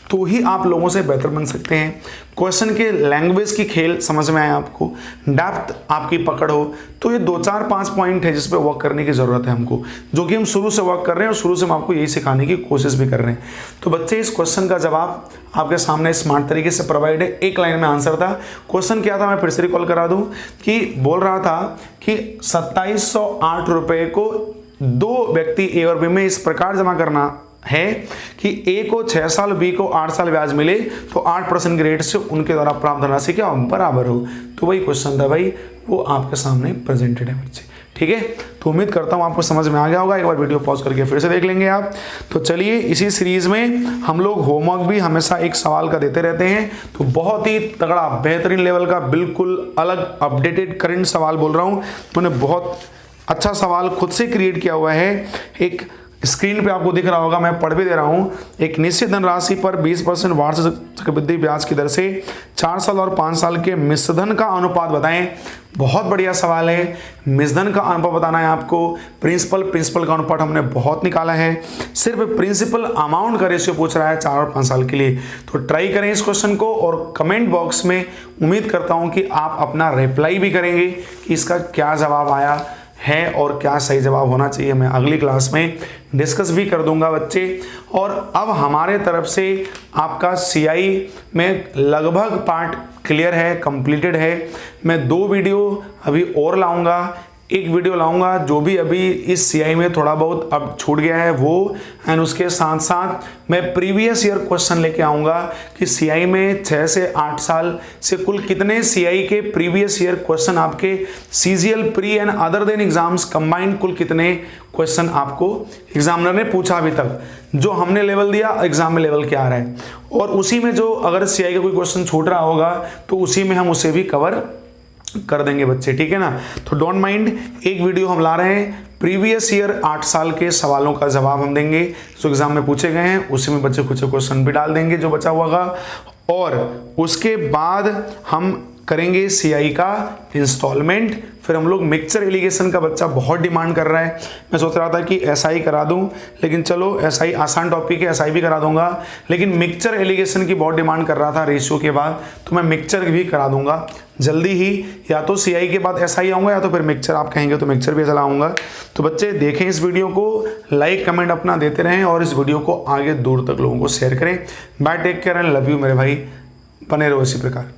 तो ही आप लोगों से बेहतर बन सकते हैं। क्वेश्चन के लैंग्वेज की खेल समझ में आए आपको, डेप्थ आपकी पकड़ हो, तो ये 2-4-5 पॉइंट है जिस पे वर्क करने की ज़रूरत है हमको, जो कि हम शुरू से वर्क कर रहे हैं और शुरू से हम आपको यही सिखाने की कोशिश भी कर रहे हैं। तो बच्चे इस क्वेश्चन का जवाब आपके सामने स्मार्ट तरीके से प्रोवाइड है, एक लाइन में आंसर था। क्वेश्चन क्या था मैं फिर से रिकॉल करा दूं कि बोल रहा था कि 2708 रुपये को 2 व्यक्ति ए और बी में इस प्रकार जमा करना है कि ए को 6 साल, बी को 8 साल ब्याज मिले, तो 8% के रेट से उनके द्वारा प्राप्त धनराशि क्या बराबर हो। तो वही क्वेश्चन था भाई, वो आपके सामने प्रेजेंटेड है बच्चे, ठीक है। तो उम्मीद करता हूँ आपको समझ में आ गया होगा, एक बार वीडियो पॉज करके फिर से देख लेंगे आप। तो चलिए, इसी सीरीज में हम लोग होमवर्क भी हमेशा एक सवाल का देते रहते हैं, तो बहुत ही तगड़ा बेहतरीन लेवल का बिल्कुल अलग अपडेटेड करंट सवाल बोल रहा हूँ। मैंने बहुत अच्छा सवाल खुद से क्रिएट किया हुआ है, एक स्क्रीन पे आपको दिख रहा होगा, मैं पढ़ भी दे रहा हूँ। एक निश्चित धनराशि पर 20% वार्षिक चक्रवृद्धि ब्याज की दर से 4 साल और 5 साल के मिश्रधन का अनुपात बताएं। बहुत बढ़िया सवाल है, मिश्रधन का अनुपात बताना है आपको। प्रिंसिपल का अनुपात हमने बहुत निकाला है, सिर्फ प्रिंसिपल अमाउंट का रेशियो पूछ रहा है 4 और 5 साल के लिए। तो ट्राई करें इस क्वेश्चन को, और कमेंट बॉक्स में उम्मीद करता हूँ कि आप अपना रिप्लाई भी करेंगे कि इसका क्या जवाब आया है और क्या सही जवाब होना चाहिए। मैं अगली क्लास में डिस्कस भी कर दूंगा बच्चे। और अब हमारे तरफ से आपका सीआई में लगभग पार्ट क्लियर है, कंप्लीटेड है। मैं 2 वीडियो अभी और लाऊंगा, एक वीडियो लाऊंगा जो भी अभी इस सीआई में थोड़ा बहुत अब छूट गया है वो, एंड उसके साथ साथ मैं प्रीवियस ईयर क्वेश्चन लेके आऊंगा कि सीआई में 6 से 8 साल से कुल कितने सीआई के प्रीवियस ईयर क्वेश्चन आपके CGL pre and other than exams combined कुल कितने क्वेश्चन आपको एग्जामिनर ने पूछा अभी तक, जो हमने लेवल दिया एग्जाम में लेवल क्या आ रहा है, और उसी में जो अगर सीआई का कोई क्वेश्चन छूट रहा होगा तो उसी में हम उसे भी कवर कर देंगे बच्चे, ठीक है ना। तो डोंट माइंड, एक वीडियो हम ला रहे हैं, प्रीवियस ईयर 8 साल के सवालों का जवाब हम देंगे जो एग्जाम में पूछे गए हैं, उसी में बच्चे कुछ क्वेश्चन भी डाल देंगे जो बचा हुआ का, और उसके बाद हम करेंगे सीआई का इंस्टॉलमेंट। फिर हम लोग मिक्सचर एलिगेशन का बच्चा बहुत डिमांड कर रहा है, मैं सोच रहा था कि एसआई करा दूं, लेकिन चलो एसआई आसान टॉपिक है, एसआई भी करा दूंगा, लेकिन मिक्सचर एलिगेशन की बहुत डिमांड कर रहा था रेशियो के बाद, तो मैं मिक्सचर भी करा दूंगा जल्दी ही। या तो सीआई के बाद एसआई आऊँगा या तो फिर मिक्सचर आप कहेंगे तो मिक्सचर भी चलाऊँगा। तो बच्चे देखें इस वीडियो को, लाइक कमेंट अपना देते रहें और इस वीडियो को आगे दूर तक लोगों को शेयर करें। Bye, take care and love you मेरे भाई, बने रहो इसी प्रकार।